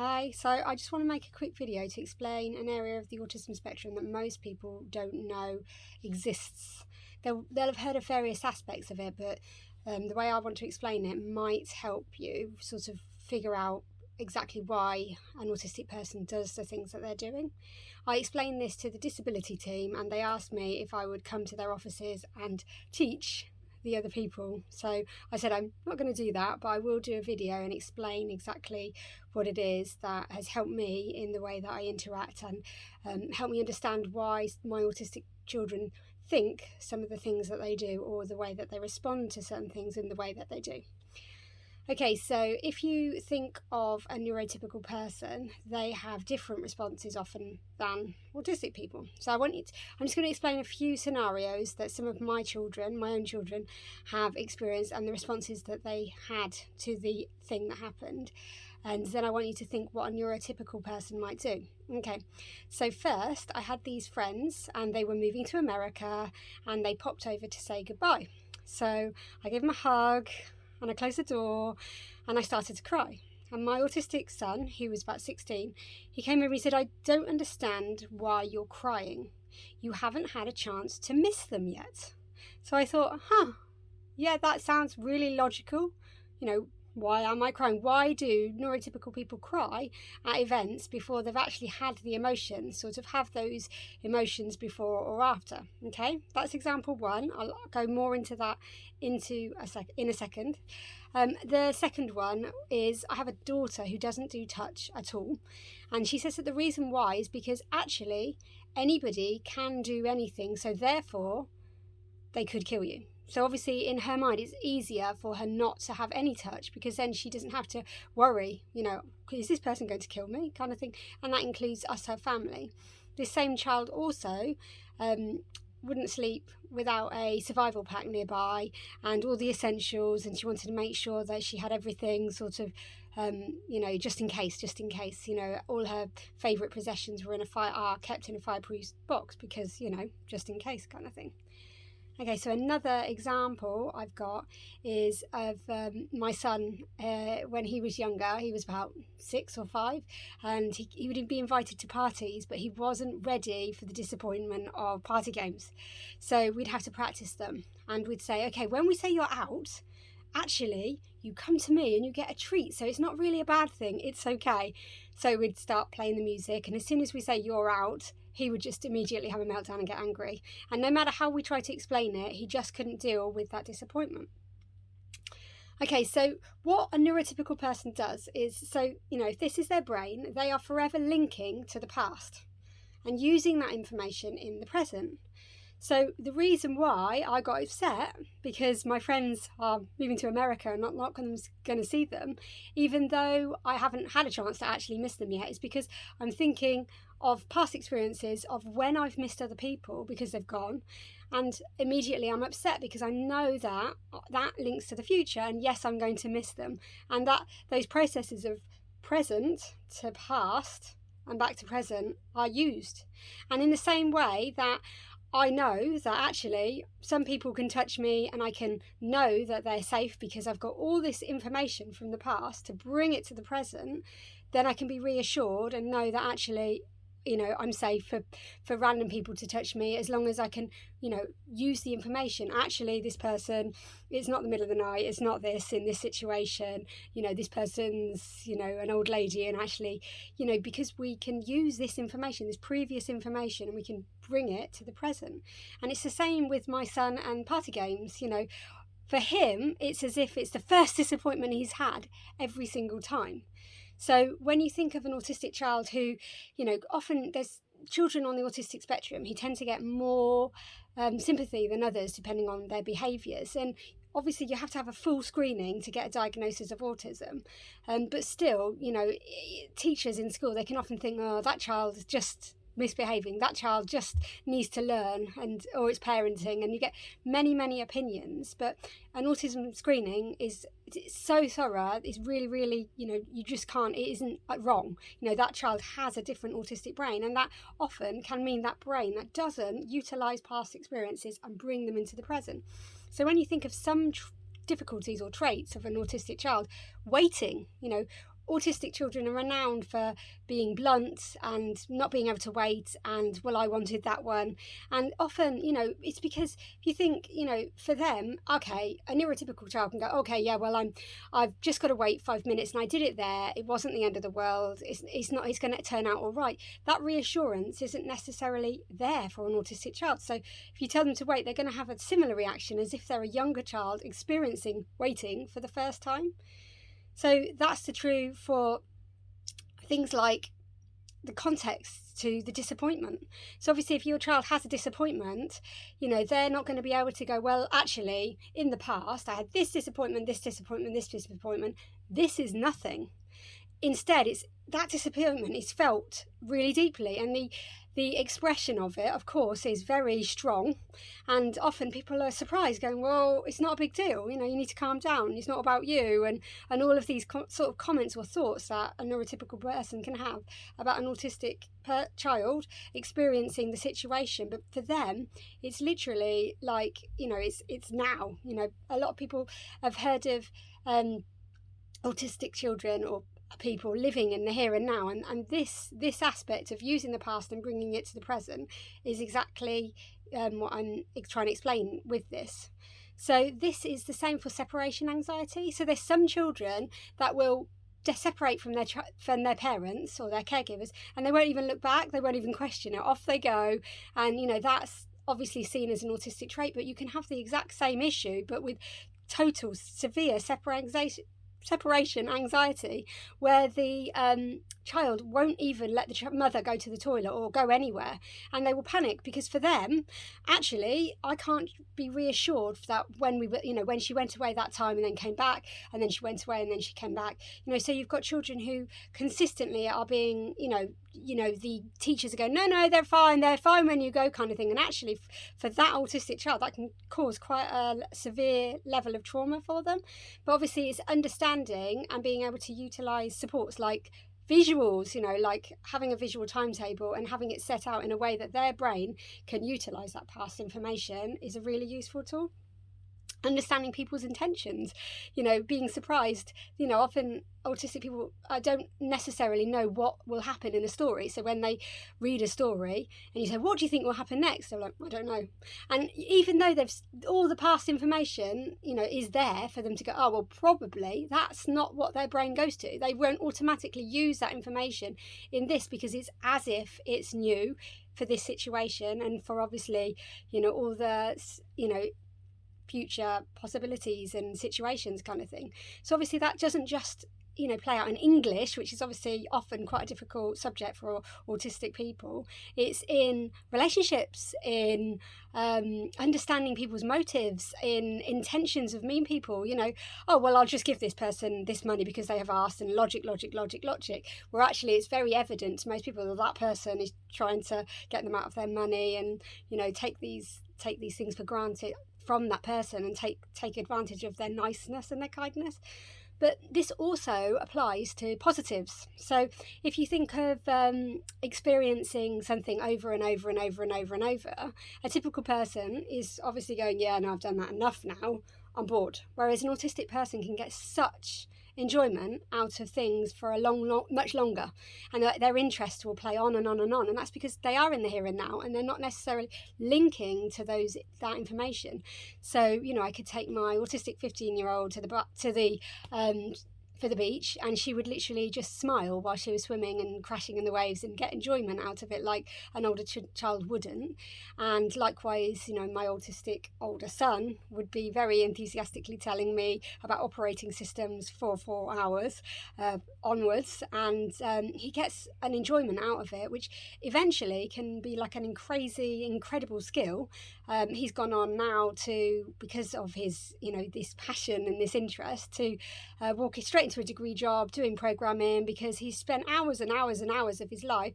Hi, so I just want to make a quick video to explain an area of the autism spectrum that most people don't know exists. They'll have heard of various aspects of it, but the way I want to explain it might help you sort of figure out exactly why an autistic person does the things that they're doing. I explained this to the disability team and they asked me if I would come to their offices and teach the other people. So I said I'm not going to do that, but I will do a video and explain exactly what it is that has helped me in the way that I interact and help me understand why my autistic children think some of the things that they do or the way that they respond to certain things in the way that they do. Okay, so if you think of a neurotypical person, they have different responses often than autistic people. So I'm just going to explain a few scenarios that some of my own children, have experienced and the responses that they had to the thing that happened. And then I want you to think what a neurotypical person might do. Okay, so first I had these friends and they were moving to America and they popped over to say goodbye. So I gave them a hug, and I closed the door and I started to cry. And my autistic son, who was about 16, he came over and he said, "I don't understand why you're crying. You haven't had a chance to miss them yet." So I thought, yeah, that sounds really logical. Why am I crying? Why do neurotypical people cry at events before they've actually had the emotions, sort of have those emotions before or after? Okay, that's example one. I'll go more into that in a second. The second one is I have a daughter who doesn't do touch at all, and she says that the reason why is because actually anybody can do anything, so therefore they could kill you. So obviously in her mind it's easier for her not to have any touch because then she doesn't have to worry, is this person going to kill me, kind of thing. And that includes us, her family. This same child also wouldn't sleep without a survival pack nearby and all the essentials, and she wanted to make sure that she had everything sort of just in case, all her favourite possessions were kept in a fireproof box because, just in case kind of thing. Okay, so another example I've got is of my son when he was younger. He was about 6 or 5 and he would be invited to parties, but he wasn't ready for the disappointment of party games. So we'd have to practice them and we'd say, okay, when we say you're out, actually you come to me and you get a treat, so it's not really a bad thing, it's okay. So we'd start playing the music, and as soon as we say you're out, he would just immediately have a meltdown and get angry. And no matter how we try to explain it, he just couldn't deal with that disappointment. Okay, so what a neurotypical person does is, if this is their brain, they are forever linking to the past and using that information in the present. So the reason why I got upset, because my friends are moving to America and not going to see them, even though I haven't had a chance to actually miss them yet, is because I'm thinking of past experiences of when I've missed other people because they've gone, and immediately I'm upset because I know that links to the future, and yes, I'm going to miss them, and that those processes of present to past and back to present are used. And in the same way that I know that actually some people can touch me and I can know that they're safe because I've got all this information from the past to bring it to the present, then I can be reassured and know that actually, I'm safe for random people to touch me as long as I can, use the information. Actually, this person, it's not the middle of the night, it's not this in this situation, this person's, an old lady, and actually, because we can use this information, this previous information, and we can bring it to the present. And it's the same with my son and party games. For him, it's as if it's the first disappointment he's had every single time. So when you think of an autistic child who, often there's children on the autistic spectrum who tend to get more sympathy than others depending on their behaviours. And obviously you have to have a full screening to get a diagnosis of autism. But still, teachers in school, they can often think, oh, that child is just misbehaving, that child just needs to learn, or it's parenting, and you get many opinions. But an autism screening it's so thorough, it's really you just can't, it isn't wrong. That child has a different autistic brain, and that often can mean that brain that doesn't utilize past experiences and bring them into the present. So when you think of some difficulties or traits of an autistic child, waiting, autistic children are renowned for being blunt and not being able to wait, and well, I wanted that one. And often, it's because if you think, for them, okay, a neurotypical child can go, okay, yeah, well, I've just got to wait 5 minutes and I did it there. It wasn't the end of the world. It's not, it's going to turn out all right. That reassurance isn't necessarily there for an autistic child. So if you tell them to wait, they're going to have a similar reaction as if they're a younger child experiencing waiting for the first time. So that's the true for things like the context to the disappointment. So obviously if your child has a disappointment, they're not going to be able to go, well, actually in the past I had this disappointment, this disappointment, this disappointment, this is nothing. Instead, it's that disappointment is felt really deeply, and the expression of it, of course, is very strong, and often people are surprised, going, well, it's not a big deal, you need to calm down, it's not about you, and all of these sort of comments or thoughts that a neurotypical person can have about an autistic child experiencing the situation. But for them, it's literally like, it's now. A lot of people have heard of autistic children or people living in the here and now, and this aspect of using the past and bringing it to the present is exactly what I'm trying to explain with this. So this is the same for separation anxiety. So there's some children that will separate from their parents or their caregivers, and they won't even look back, they won't even question it, off they go. And that's obviously seen as an autistic trait, but you can have the exact same issue but with total severe separation anxiety, where the child won't even let the mother go to the toilet or go anywhere, and they will panic because for them, actually, I can't be reassured that when she went away that time and then came back, and then she went away and then she came back. So you've got children who consistently are being, the teachers are going, no, they're fine when you go, kind of thing. And actually, for that autistic child, that can cause quite a severe level of trauma for them. But obviously, it's understanding and being able to utilize supports like visuals, like having a visual timetable and having it set out in a way that their brain can utilize that past information is a really useful tool. Understanding people's intentions, being surprised. Often autistic people don't necessarily know what will happen in a story. So when they read a story and you say, what do you think will happen next? They're like, I don't know. And even though they've all the past information, is there for them to go, oh, well, probably that's not what their brain goes to. They won't automatically use that information in this because it's as if it's new for this situation and for obviously, all the, future possibilities and situations, kind of thing. So obviously that doesn't just play out in English, which is obviously often quite a difficult subject for autistic people. It's in relationships, in understanding people's motives, in intentions of mean people. Oh, well, I'll just give this person this money because they have asked, and logic, where actually it's very evident to most people that person is trying to get them out of their money and take these things for granted from that person and take advantage of their niceness and their kindness. But this also applies to positives. So if you think of experiencing something over and over and over and over and over, a typical person is obviously going, yeah, no, I've done that enough now, I'm bored. Whereas an autistic person can get such enjoyment out of things for much longer, and their interest will play on and on and on, and that's because they are in the here and now and they're not necessarily linking to that information. So I could take my autistic 15-year-old for the beach, and she would literally just smile while she was swimming and crashing in the waves and get enjoyment out of it like an older child wouldn't. And likewise, my autistic older son would be very enthusiastically telling me about operating systems for 4 hours onwards, and he gets an enjoyment out of it, which eventually can be like an crazy, incredible skill. He's gone on now to, because of his, this passion and this interest, to walk straight into a degree job doing programming, because he's spent hours and hours and hours of his life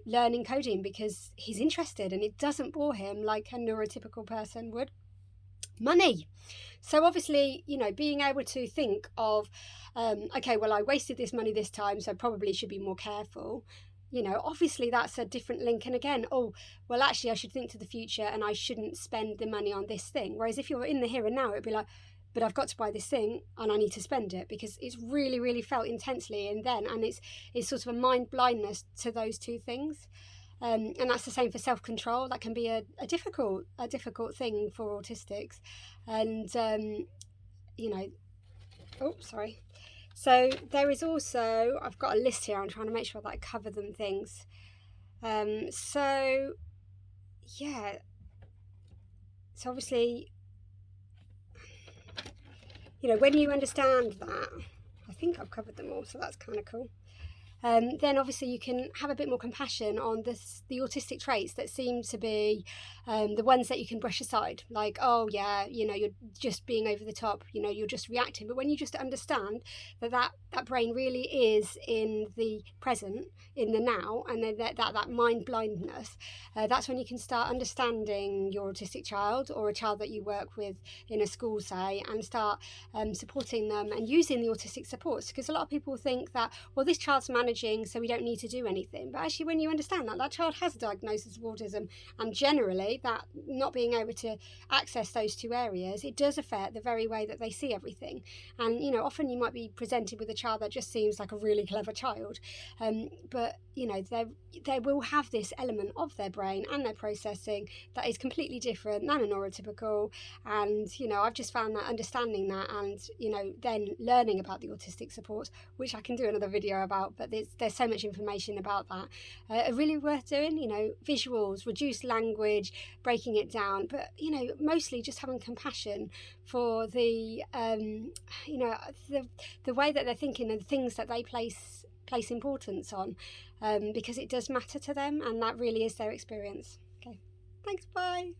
learning coding because he's interested and it doesn't bore him like a neurotypical person would. Money. So obviously, being able to think of, okay, well, I wasted this money this time, so I probably should be more careful. Obviously that's a different link. And again, oh, well, actually I should think to the future and I shouldn't spend the money on this thing. Whereas if you're in the here and now, it'd be like, but I've got to buy this thing and I need to spend it, because it's really, really felt intensely in then, and it's sort of a mind blindness to those two things. And that's the same for self-control. That can be a difficult thing for autistics. And oh, sorry. So there is also, I've got a list here, I'm trying to make sure that I cover them things. So yeah, so obviously, when you understand that, I think I've covered them all, so that's kind of cool. Then obviously you can have a bit more compassion on the autistic traits that seem to be the ones that you can brush aside, like, oh yeah, you're just being over the top, you're just reacting. But when you just understand that brain really is in the present, in the now, and then that mind blindness, that's when you can start understanding your autistic child, or a child that you work with in a school, say, and start supporting them and using the autistic supports. Because a lot of people think that, well, this child's managing, so we don't need to do anything. But actually, when you understand that child has a diagnosis of autism, and generally that not being able to access those two areas, it does affect the very way that they see everything. And often you might be presented with a child that just seems like a really clever child, but they will have this element of their brain and their processing that is completely different than a neurotypical. And I've just found that understanding that, and then learning about the autistic supports, which I can do another video about, but there's so much information about that, are really worth doing. Visuals, reduced language, breaking it down, but mostly just having compassion for the the way that they're thinking and the things that they place importance on, because it does matter to them, and that really is their experience. Okay, thanks, bye.